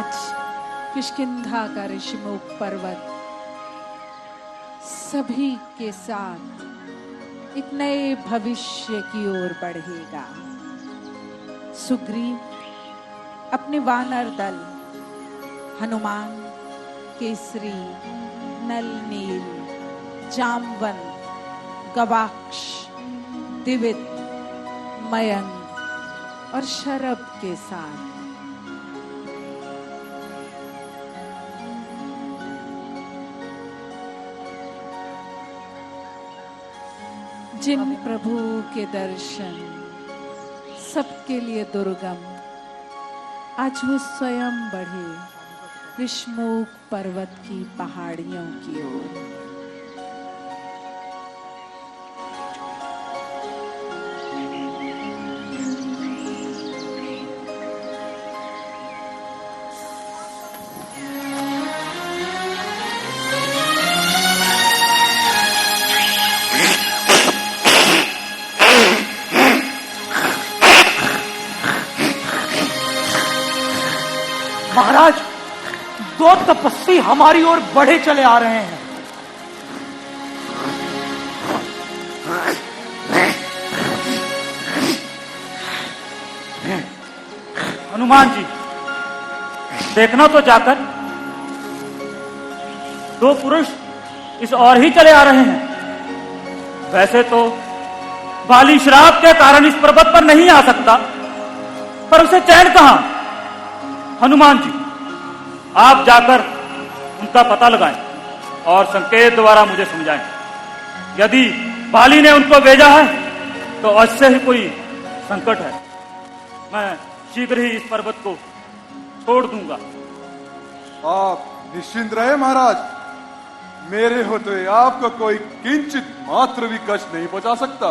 आज किष्किंधा का ऋषिमुख पर्वत सभी के साथ एक नए भविष्य की ओर बढ़ेगा। सुग्रीव अपने वानर दल हनुमान, केसरी, नल नील, जामवंत, गवाक्ष, दिवित, मयंक और शरभ के साथ जिन प्रभु के दर्शन सबके लिए दुर्गम, आज वो स्वयं बढ़े ऋषिमुख पर्वत की पहाड़ियों की ओर। महाराज, दो तपस्वी हमारी ओर बढ़े चले आ रहे हैं। हनुमान जी, देखना तो जाकर दो पुरुष इस ओर ही चले आ रहे हैं। वैसे तो बाली श्राप के कारण इस पर्वत पर नहीं आ सकता, पर उसे चैन कहां? हनुमान जी, आप जाकर उनका पता लगाएं और संकेत द्वारा मुझे समझाएं। यदि बाली ने उनको भेजा है तो अवश्य ही कोई संकट है। मैं शीघ्र ही इस पर्वत को छोड़ दूंगा। आप निश्चिंत रहे महाराज, मेरे होते आपको कोई किंचित मात्र भी कष्ट नहीं पहुंचा सकता।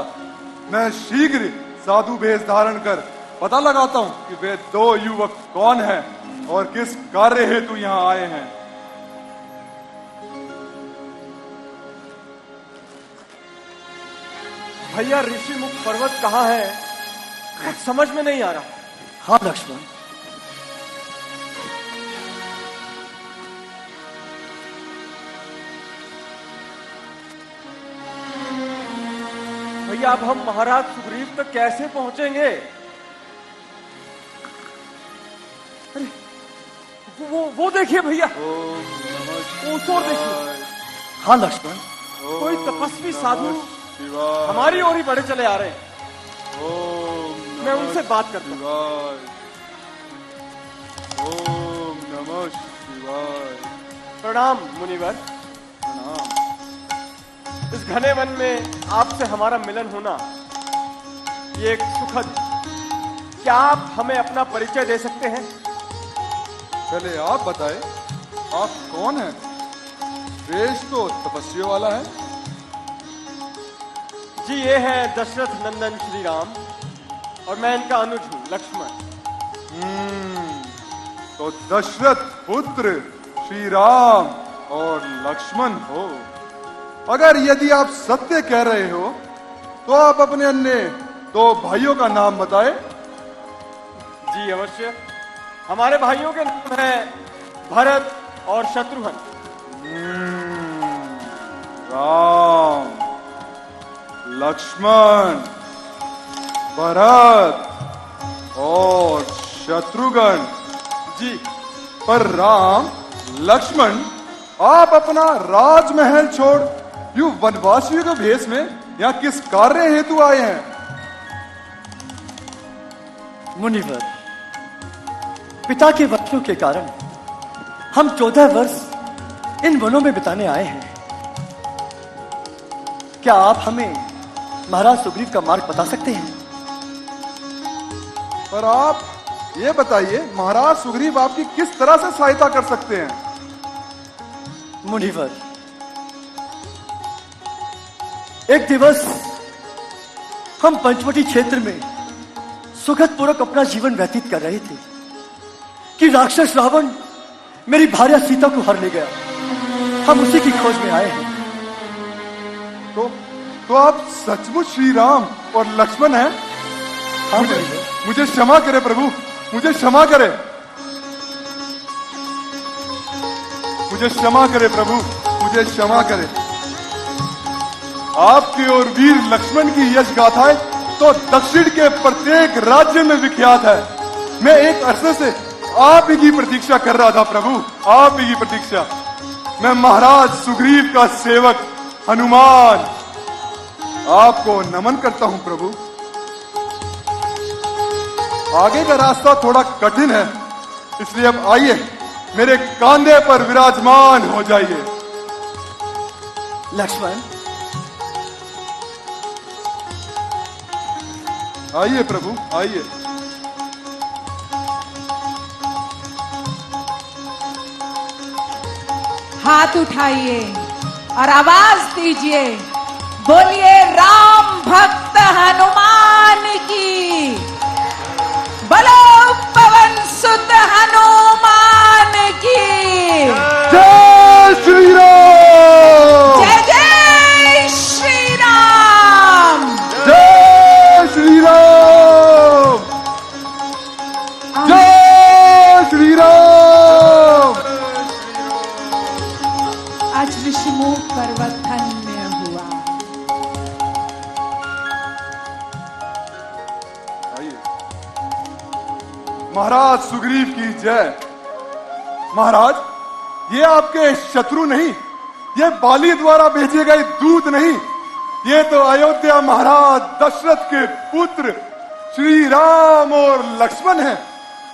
मैं शीघ्र साधु भेष धारण कर पता लगाता हूं कि वे दो युवक कौन हैं और किस कार्य हेतु यहां आए हैं। भैया, ऋषिमुख पर्वत कहाँ है? कुछ समझ में नहीं आ रहा। हाँ लक्ष्मण, भैया, अब हम महाराज सुग्रीव तक कैसे पहुंचेंगे? अरे, वो देखिए भैया, उस ओर देखिए। हाँ लक्ष्मण, कोई तपस्वी साधु हमारी ओर ही बढ़े चले आ रहे हैं। मैं उनसे बात करता हूं। ओम नमः शिवाय। प्रणाम मुनिवर। प्रणाम। इस घने वन में आपसे हमारा मिलन होना ये एक सुखद। क्या आप हमें अपना परिचय दे सकते हैं? पहले आप बताएं, आप कौन हैं? वेश तो तपस्या वाला है। जी, ये है दशरथ नंदन श्री राम और मैं इनका अनुज हूं, लक्ष्मण। तो दशरथ पुत्र श्री राम और लक्ष्मण हो। अगर यदि आप सत्य कह रहे हो तो आप अपने अन्य दो भाइयों का नाम बताएं। जी अवश्य। हमारे भाइयों के नाम है भरत और शत्रुघ्न। राम, लक्ष्मण, भरत और शत्रुघ्न। जी। पर राम, लक्ष्मण, आप अपना राजमहल छोड़ यूं वनवासियों के भेष में यहाँ किस कार्य हेतु आए हैं? मुनिवर, पिता के वचनों के कारण हम 14 वर्ष इन वनों में बिताने आए हैं। क्या आप हमें महाराज सुग्रीव का मार्ग बता सकते हैं? पर आप ये बताइए, महाराज सुग्रीव आपकी किस तरह से सहायता कर सकते हैं? मुनिवर, एक दिवस हम पंचवटी क्षेत्र में सुखदपूर्वक अपना जीवन व्यतीत कर रहे थे कि राक्षस रावण मेरी भार्या सीता को हर ले गया। हम उसी की खोज में आए हैं। तो आप सचमुच श्री राम और लक्ष्मण हैं? हाँ, मुझे क्षमा करे प्रभु, मुझे क्षमा करे। मुझे क्षमा करे प्रभु, मुझे क्षमा करे। आपकी और वीर लक्ष्मण की यश गाथाएं तो दक्षिण के प्रत्येक राज्य में विख्यात है। मैं एक अरसे से आप ही की प्रतीक्षा कर रहा था प्रभु, आप ही की प्रतीक्षा। मैं महाराज सुग्रीव का सेवक हनुमान आपको नमन करता हूं प्रभु। आगे का रास्ता थोड़ा कठिन है, इसलिए अब आइए मेरे कांधे पर विराजमान हो जाइए। लक्ष्मण, आइए प्रभु, आइए। हाथ उठाइए और आवाज दीजिए, बोलिए राम भक्त हनुमान की, बोलो पवन सुत हनुमान की। जय श्री राम, जय जय श्री राम। जय श्री राम, जय श्री राम। आज ऋषिमुख पर्वत धन्य हुआ। आइए। महाराज सुग्रीव की जय। महाराज, ये आपके शत्रु नहीं, ये बाली द्वारा भेजे गए दूत नहीं, ये तो अयोध्या महाराज दशरथ के पुत्र श्री राम और लक्ष्मण हैं।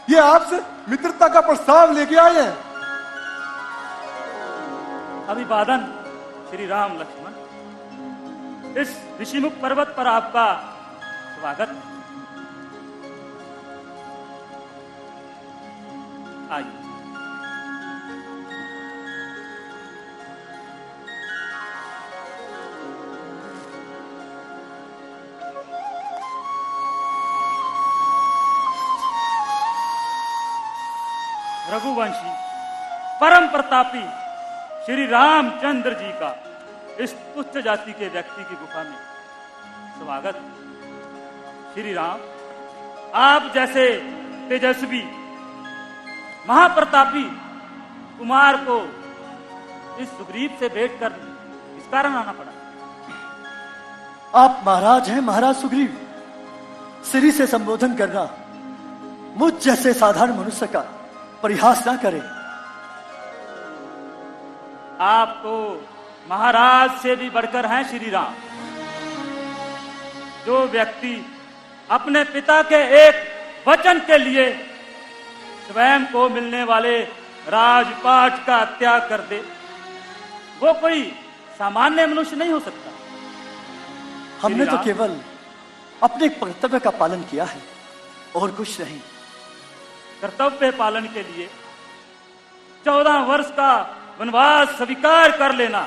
ये आपसे मित्रता का प्रस्ताव लेके आए हैं। अभिवादन श्री राम लक्ष्मण। इस ऋषिमुख पर्वत पर आपका स्वागत है। आइए। रघुवंशी परम प्रतापी श्री रामचंद्र जी का इस तुच्छ जाति के व्यक्ति की गुफा में स्वागत। श्री राम, आप जैसे तेजस्वी महाप्रतापी कुमार को इस सुग्रीव से भेंट कर इस कारण आना पड़ा। आप महाराज हैं, महाराज सुग्रीव। श्री से संबोधन करना मुझ जैसे साधारण मनुष्य का परिहास ना करें। आप तो महाराज से भी बढ़कर हैं श्री राम। जो व्यक्ति अपने पिता के एक वचन के लिए स्वयं को मिलने वाले राजपाट का त्याग कर दे, वो कोई सामान्य मनुष्य नहीं हो सकता। हमने तो केवल अपने कर्तव्य का पालन किया है और कुछ नहीं। कर्तव्य पालन के लिए 14 वर्ष का वनवास स्वीकार कर लेना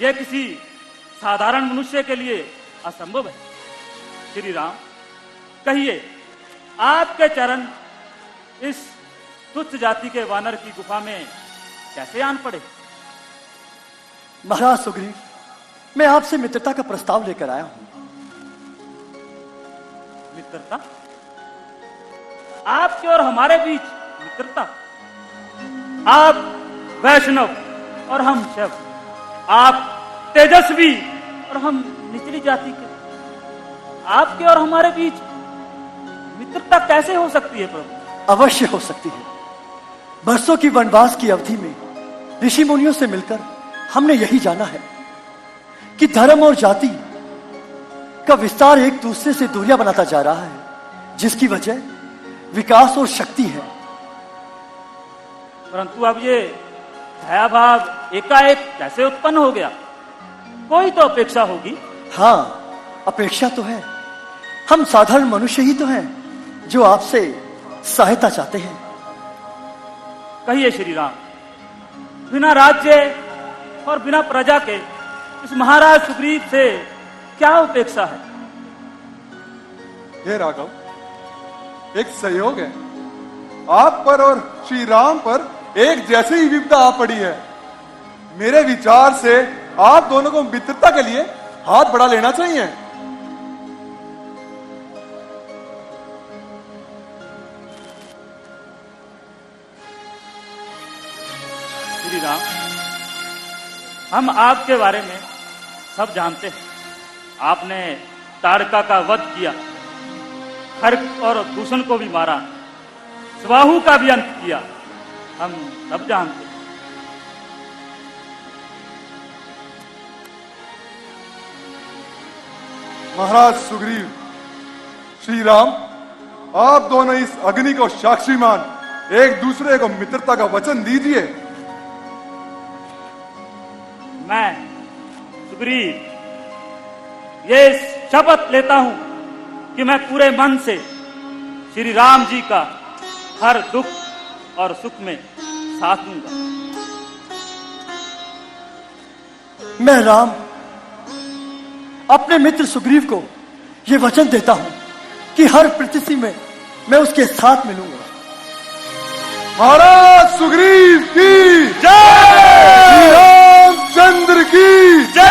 यह किसी साधारण मनुष्य के लिए असंभव है। श्री राम, कहिए आपके चरण इस तुच्छ जाति के वानर की गुफा में कैसे आन पड़े? महाराज सुग्रीव, मैं आपसे मित्रता का प्रस्ताव लेकर आया हूं। मित्रता? आपके और हमारे बीच मित्रता? आप वैष्णव और हम शैव, आप तेजस्वी और हम निचली जाति के, आपके और हमारे बीच मित्रता कैसे हो सकती है प्रभु? अवश्य हो सकती है। बरसों की वनवास की अवधि में ऋषि मुनियों से मिलकर हमने यही जाना है कि धर्म और जाति का विस्तार एक दूसरे से दूरियां बनाता जा रहा है, जिसकी वजह विकास और शक्ति है। परंतु अब ये दयाभाव एकाएक कैसे उत्पन्न हो गया? कोई तो अपेक्षा होगी। हाँ, अपेक्षा तो है। हम साधारण मनुष्य ही तो हैं जो आपसे सहायता चाहते हैं। कहिए श्री राम, बिना राज्य और बिना प्रजा के इस महाराज सुग्रीव से क्या अपेक्षा है? हे राघव, एक सहयोग है। आप पर और श्री राम पर एक जैसे ही विपदा आ पड़ी है। मेरे विचार से आप दोनों को मित्रता के लिए हाथ बढ़ा लेना चाहिए। श्री राम, हम आपके बारे में सब जानते हैं। आपने ताड़का का वध किया, खर्क और दूषण को भी मारा, स्वाहु का भी अंत किया, हम सब जानते हैं। महाराज सुग्रीव, श्री राम, आप दोनों इस अग्नि को साक्षी मान एक दूसरे को मित्रता का वचन दीजिए। मैं सुग्रीव ये शपथ लेता हूं कि मैं पूरे मन से श्री राम जी का हर दुख और सुख में साथ दूंगा। मैं राम अपने मित्र सुग्रीव को यह वचन देता हूं कि हर परिस्थिति में मैं उसके साथ मिलूंगा। महाराज सुग्रीव की जय! श्री रामचंद्र की जय!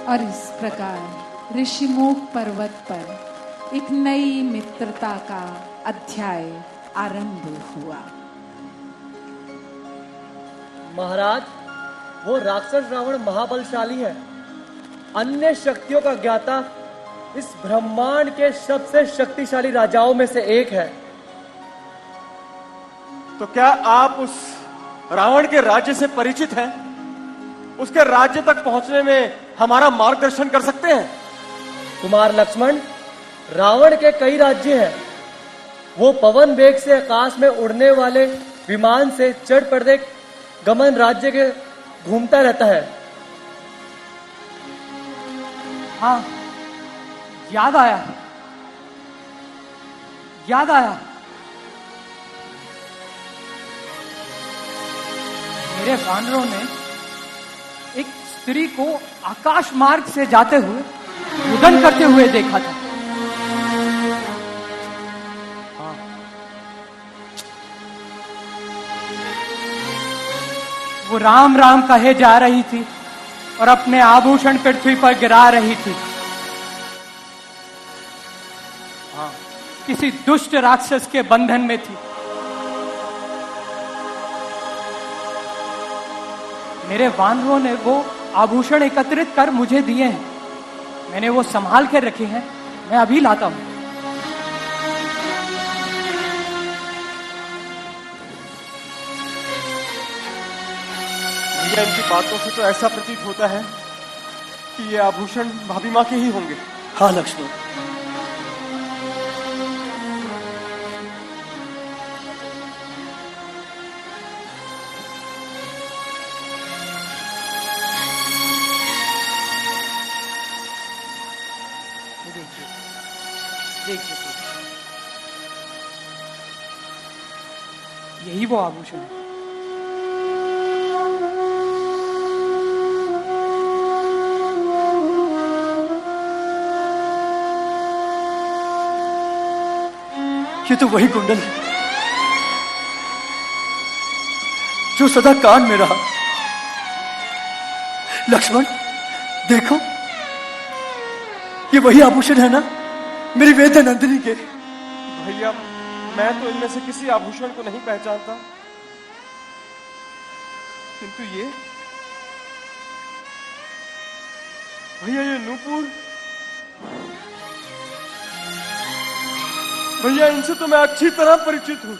और इस प्रकार ऋषिमुख पर्वत पर एक नई मित्रता का अध्याय आरंभ हुआ। महाराज, वो राक्षस रावण महाबलशाली है, अन्य शक्तियों का ज्ञाता, इस ब्रह्मांड के सबसे शक्तिशाली राजाओं में से एक है। तो क्या आप उस रावण के राज्य से परिचित हैं? उसके राज्य तक पहुंचने में हमारा मार्गदर्शन कर सकते हैं? कुमार लक्ष्मण, रावण के कई राज्य हैं। वो पवन वेग से आकाश में उड़ने वाले विमान से चढ़ पड़े गमन राज्य के घूमता रहता है। हाँ, याद आया, याद आया। मेरे वानरों ने एक स्त्री को आकाश मार्ग से जाते हुए रुदन करते हुए देखा था। हाँ। वो राम राम कहे जा रही थी और अपने आभूषण पृथ्वी पर गिरा रही थी। हाँ, किसी दुष्ट राक्षस के बंधन में थी। मेरे वानरों ने वो आभूषण एकत्रित कर मुझे दिए हैं। मैंने वो संभाल कर रखे हैं, मैं अभी लाता हूं। भैया, इनकी बातों से तो ऐसा प्रतीत होता है कि ये आभूषण भाभी माँ के ही होंगे। हाँ लक्ष्मण, देखिए, यही वो आभूषण है। ये तो वही कुंडल है जो सदा कान में रहा। लक्ष्मण देखो, ये वही आभूषण है ना मेरी वेद नंदिनी के। भैया, मैं तो इनमें से किसी आभूषण को नहीं पहचानता, किंतु ये भैया, ये नूपुर, भैया इनसे तो मैं अच्छी तरह परिचित हूं।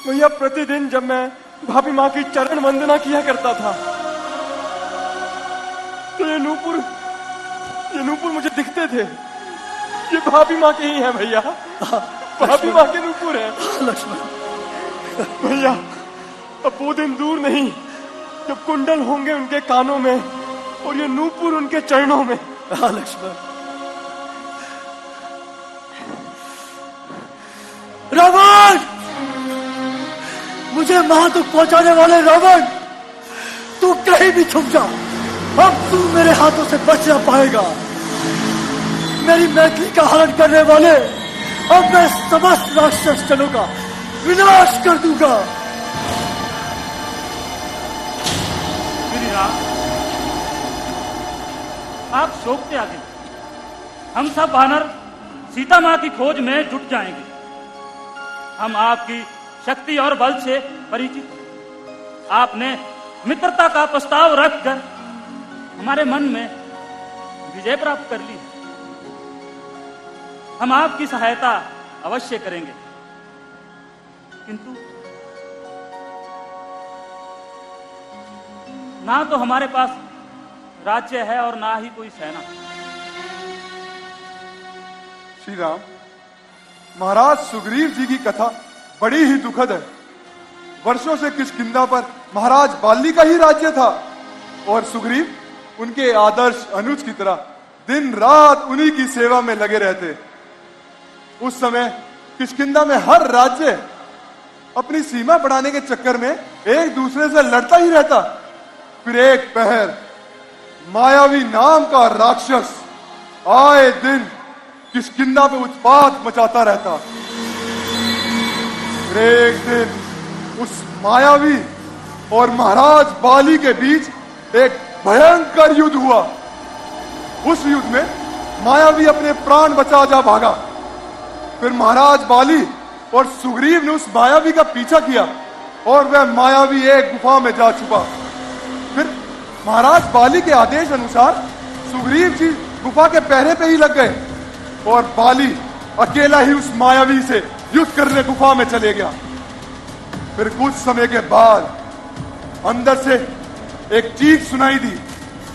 भैया, प्रतिदिन जब मैं भाभी माँ की चरण वंदना किया करता था तो ये नूपुर मुझे दिखते थे। ये भाभी माँ के ही हैं भैया, भाभी माँ के नूपुर है। लक्ष्मण भैया, अब वो दिन दूर नहीं जब कुंडल होंगे उनके कानों में और ये नूपुर उनके चरणों में। हाँ लक्ष्मण। रावण, मुझे महादुख पहुंचाने वाले रावण, तू कहीं भी छुप जा, अब तू मेरे हाथों से बच ना पाएगा। मेरी मैथिली का हरण करने वाले अब मैं समस्त राक्षस जनों का विनाश कर दूंगा। श्री राम, आप शोक से आगे, हम सब वानर सीता मां की खोज में जुट जाएंगे। हम आपकी शक्ति और बल से परिचित। आपने मित्रता का प्रस्ताव रखकर हमारे मन में विजय प्राप्त कर ली। हम आपकी सहायता अवश्य करेंगे, किंतु ना तो हमारे पास राज्य है और ना ही कोई सेना। श्री राम, महाराज सुग्रीव जी की कथा बड़ी ही दुखद है। वर्षों से किष्किंधा पर महाराज बाली का ही राज्य था और सुग्रीव उनके आदर्श अनुज की तरह दिन रात उन्हीं की सेवा में लगे रहते। उस समय किष्किंधा में हर राज्य अपनी सीमा बढ़ाने के चक्कर में एक दूसरे से लड़ता ही रहता। फिर एक पहर मायावी नाम का राक्षस आए दिन किष्किंधा पे उत्पात मचाता रहता। फिर एक दिन उस मायावी और महाराज बाली के बीच एक भयंकर युद्ध हुआ। उस युद्ध में मायावी अपने प्राण बचा जा भागा। फिर महाराज बाली और सुग्रीव ने उस मायावी का पीछा किया और वह मायावी एक गुफा में जा छुपा। फिर महाराज बाली के आदेश अनुसार सुग्रीव जी गुफा के पहरे पे ही लग गए और बाली अकेला ही उस मायावी से युद्ध करने गुफा में चले गया। फिर कुछ समय के बाद अंदर से एक चीख सुनाई दी।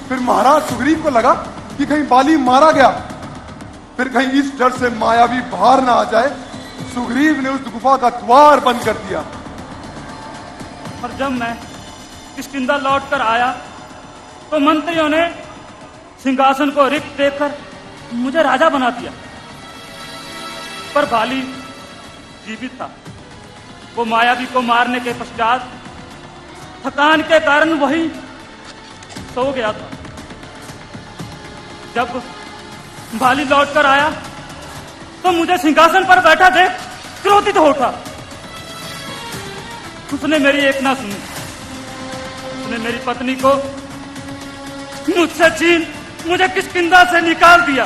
फिर महाराज सुग्रीव को लगा कि कहीं बाली मारा गया। फिर कहीं इस डर से मायावी बाहर ना आ जाए, सुग्रीव ने उस गुफा का द्वार बंद कर दिया। और जब मैं किष्किंधा लौट कर आया तो मंत्रियों ने सिंहासन को रिक्त देखकर मुझे राजा बना दिया। पर बाली जीवित था। वो मायावी को मारने के पश्चात थकान के कारण वही सो गया था। जब बाली लौटकर आया तो मुझे सिंहासन पर बैठा देख क्रोधित हो उठा। उसने मेरी एक ना सुनी। उसने मेरी पत्नी को मुझसे छीन मुझे किष्किंधा से निकाल दिया।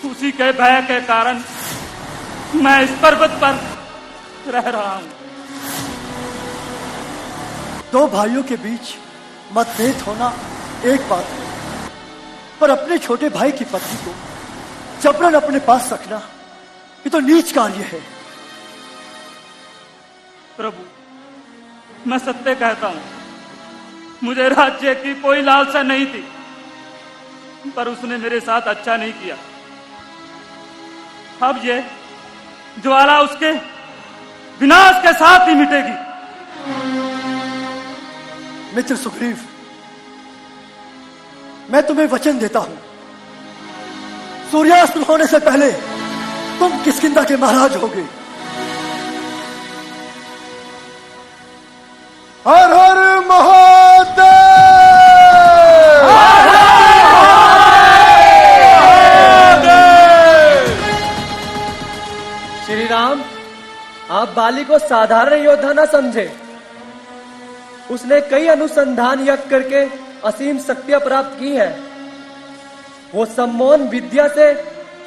उसी के भय के कारण मैं इस पर्वत पर रह रहा हूं। दो भाइयों के बीच मतभेद होना एक बात है, पर अपने छोटे भाई की पत्नी को जबरन अपने पास रखना ये तो नीच कार्य है। प्रभु, मैं सत्य कहता हूं, मुझे राज्य की कोई लालसा नहीं थी, पर उसने मेरे साथ अच्छा नहीं किया। अब ये ज्वाला उसके विनाश के साथ ही मिटेगी। मित्र सुग्रीव, मैं तुम्हें वचन देता हूं, सूर्यास्त होने से पहले तुम किष्किंधा के महाराज होगे। हर हर महादेव। श्री राम, आप बाली को साधारण योद्धा न समझे। उसने कई अनुसंधान यज्ञ करके असीम शक्तियां प्राप्त की है। वो सम्मोहन विद्या से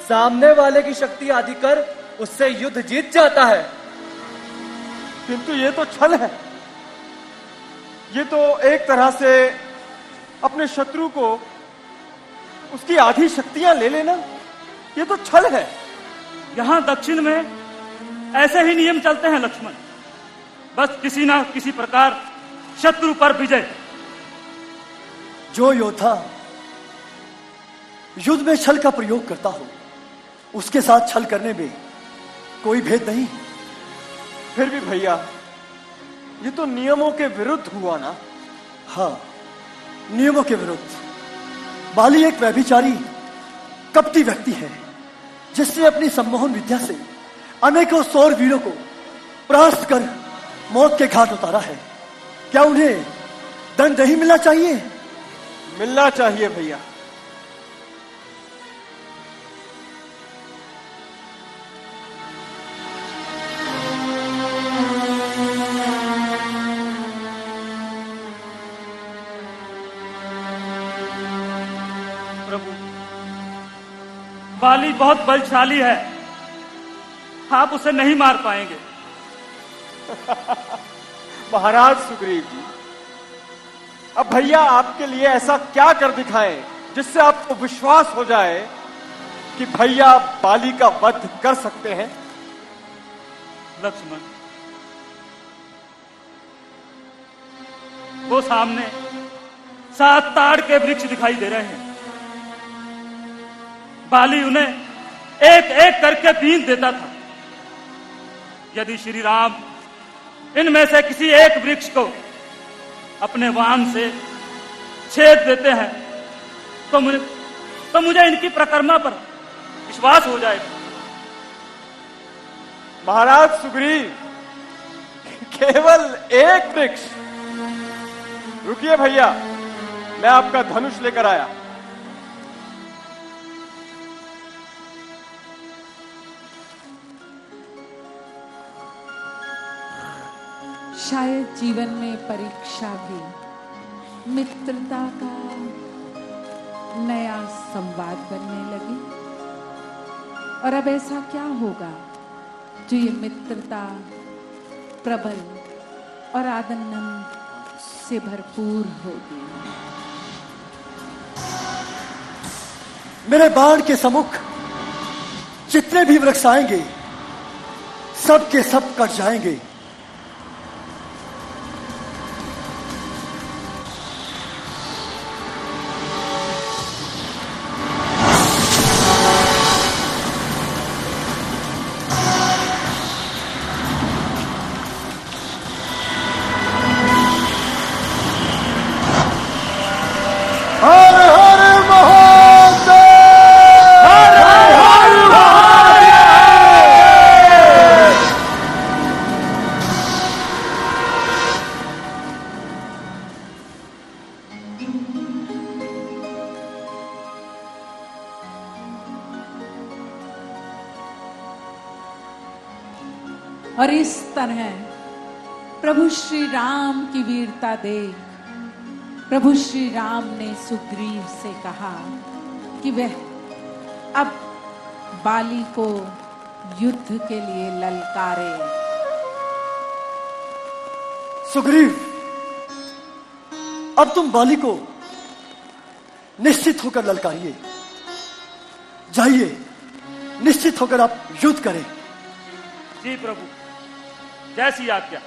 सामने वाले की शक्ति आदि कर उससे युद्ध जीत जाता है। किंतु ये तो छल है। ये तो एक तरह से अपने शत्रु को उसकी आधी शक्तियां ले लेना, ये तो छल है। यहां दक्षिण में ऐसे ही नियम चलते हैं लक्ष्मण। बस किसी ना किसी प्रकार शत्रु पर विजय। जो योद्धा युद्ध में छल का प्रयोग करता हो, उसके साथ छल करने में कोई भेद नहीं। फिर भी भैया, ये तो नियमों के विरुद्ध हुआ ना। हाँ, नियमों के विरुद्ध। बाली एक व्यभिचारी कपटी व्यक्ति है, जिसने अपनी सम्मोहन विद्या से अनेकों सौर वीरों को परास्त कर मौत के घाट उतारा है। क्या उन्हें दंड नहीं मिलना चाहिए? मिलना चाहिए भैया। प्रभु, बाली बहुत बलशाली है, आप उसे नहीं मार पाएंगे। महाराज सुग्रीव जी, अब भैया आपके लिए ऐसा क्या कर दिखाएं जिससे आपको विश्वास हो जाए कि भैया बाली का वध कर सकते हैं? लक्ष्मण, वो सामने 7 ताड़ के वृक्ष दिखाई दे रहे हैं। बाली उन्हें एक एक करके बींध देता था। यदि श्री राम इनमें से किसी एक वृक्ष को अपने वाहन से छेद देते हैं तो मुझे इनकी प्रकर्मा पर विश्वास हो जाएगा। महाराज सुग्रीव, केवल एक वृक्ष? रुकिए भैया, मैं आपका धनुष लेकर आया। शायद जीवन में परीक्षा भी मित्रता का नया संवाद बनने लगी। और अब ऐसा क्या होगा जो ये मित्रता प्रबल और आनंद से भरपूर होगी। मेरे बाण के सम्मुख जितने भी वृक्ष आएंगे सब के सब कट जाएंगे। और इस तरह प्रभु श्री राम की वीरता देख प्रभु श्री राम ने सुग्रीव से कहा कि वह अब बाली को युद्ध के लिए ललकारे। सुग्रीव, अब तुम बाली को निश्चित होकर ललकारिए। जाइए, निश्चित होकर आप युद्ध करें। जी प्रभु, जैसी आज्ञा।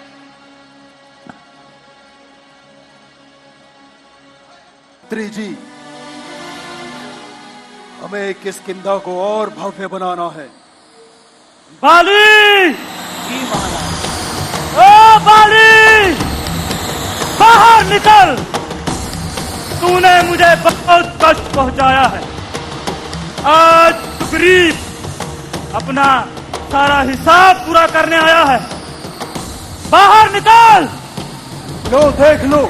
मंत्री जी, हमें किष्किंधा को और भव्य बनाना है। बाली! ओ बाली! बाहर निकल! तूने मुझे बहुत कष्ट पहुंचाया है। आज सुग्रीव अपना सारा हिसाब पूरा करने आया है। बाहर निकल! लो देख लो,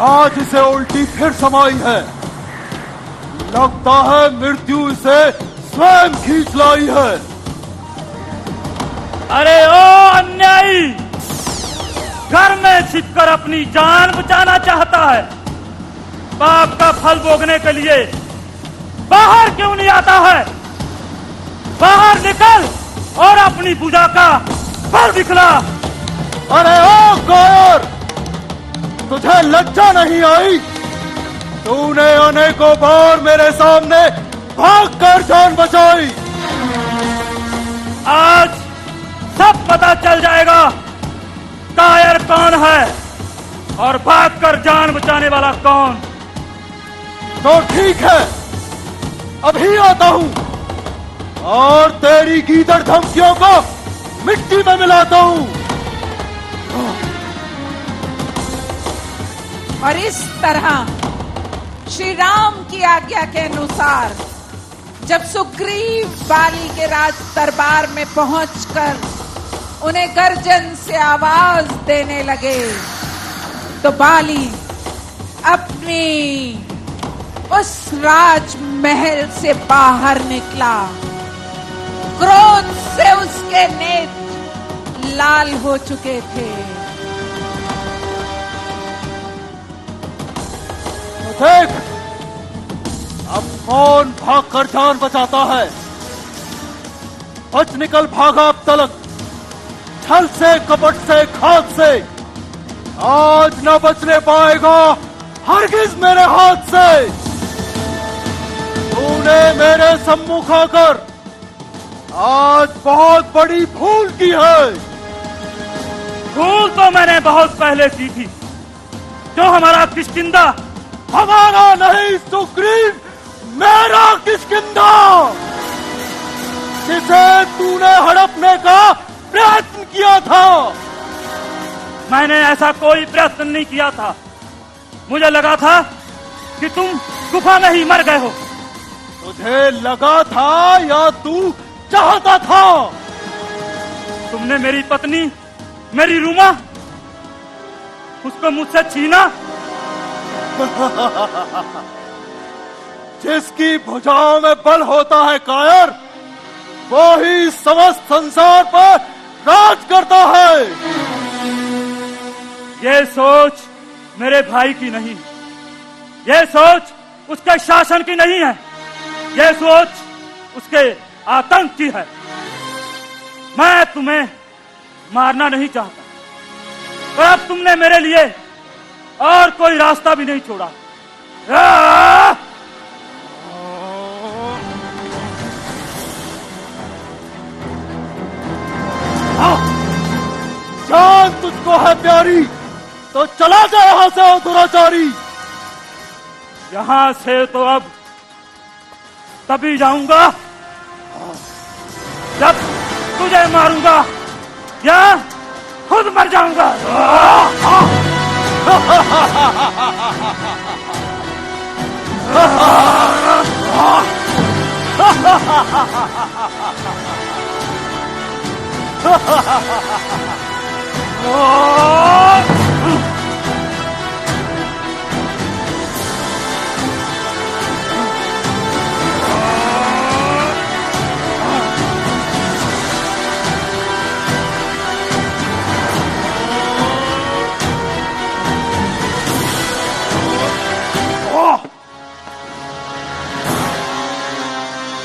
आज इसे उल्टी फिर समाई है। लगता है मृत्यु इसे स्वयं खींच लाई है। अरे ओ अन्यायी! घर में छिपकर अपनी जान बचाना चाहता है। पाप का फल भोगने के लिए बाहर क्यों नहीं आता है? बाहर निकल और अपनी भुजा का बल दिखला। अरे ओ गौर, तुझे लज्जा नहीं आई? तूने अनेकों बार मेरे सामने भागकर जान बचाई। आज सब पता चल जाएगा कायर कौन है और भागकर जान बचाने वाला कौन। तो ठीक है, अभी आता हूं और तेरी गीदड़ धमकियों को मिट्टी में मिलाता हूं। और इस तरह श्री राम की आज्ञा के अनुसार जब सुग्रीव बाली के राज दरबार में पहुंचकर उन्हें गर्जन से आवाज देने लगे, तो बाली अपनी उस राजमहल से बाहर निकला। क्रोध से उसके नेत्र लाल हो चुके थे। देख, अब कौन भाग कर जान बचाता है? बच निकल भागा अब तलक, छल से, कपट से, घात से। आज न बचने पाएगा हरगिज मेरे हाथ से। तूने मेरे सम्मुख आकर आज बहुत बड़ी भूल की है। भूल तो मैंने बहुत पहले की थी। जो हमारा किष्किंधा, हमारा नहीं सुग्रीव, मेरा किष्किंधा, जिसे तूने हड़पने का प्रयत्न किया था। मैंने ऐसा कोई प्रयत्न नहीं किया था। मुझे लगा था कि तुम गुफा में ही मर गए हो। तुझे लगा था या तू चाहता था? तुमने मेरी पत्नी, मेरी रूमा, उसको मुझसे छीना। जिसकी भुजाओं में बल होता है कायर, वो ही समस्त संसार पर राज करता है। ये सोच मेरे भाई की नहीं, ये सोच उसके शासन की नहीं है, ये सोच उसके आतंक की है। मैं तुम्हें मारना नहीं चाहता, पर अब तुमने मेरे लिए और कोई रास्ता भी नहीं छोड़ा। जान तुझको है प्यारी तो चला जा यहां से, ओ दुराचारी। यहां से तो अब तभी जाऊंगा जब तुझे मारूंगा या खुद मर जाऊंगा।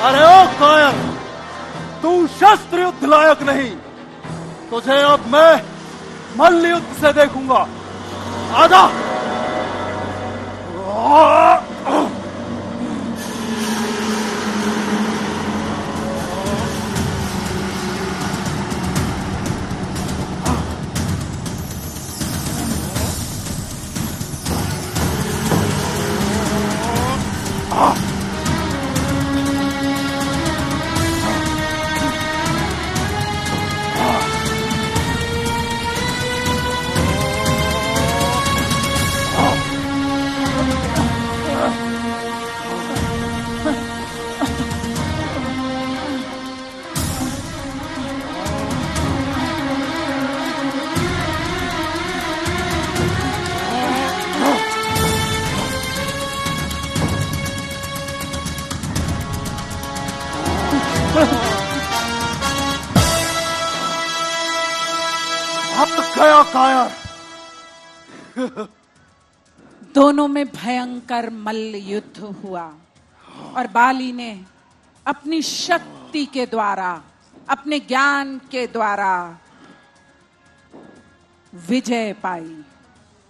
अरे ओ कायर, तू शस्त्र युद्ध लायक नहीं। तुझे अब मैं मल्ल युद्ध से देखूंगा। आजा। गया कायर। दोनों में भयंकर मल्ल युद्ध हुआ और बाली ने अपनी शक्ति के द्वारा, अपने ज्ञान के द्वारा विजय पाई।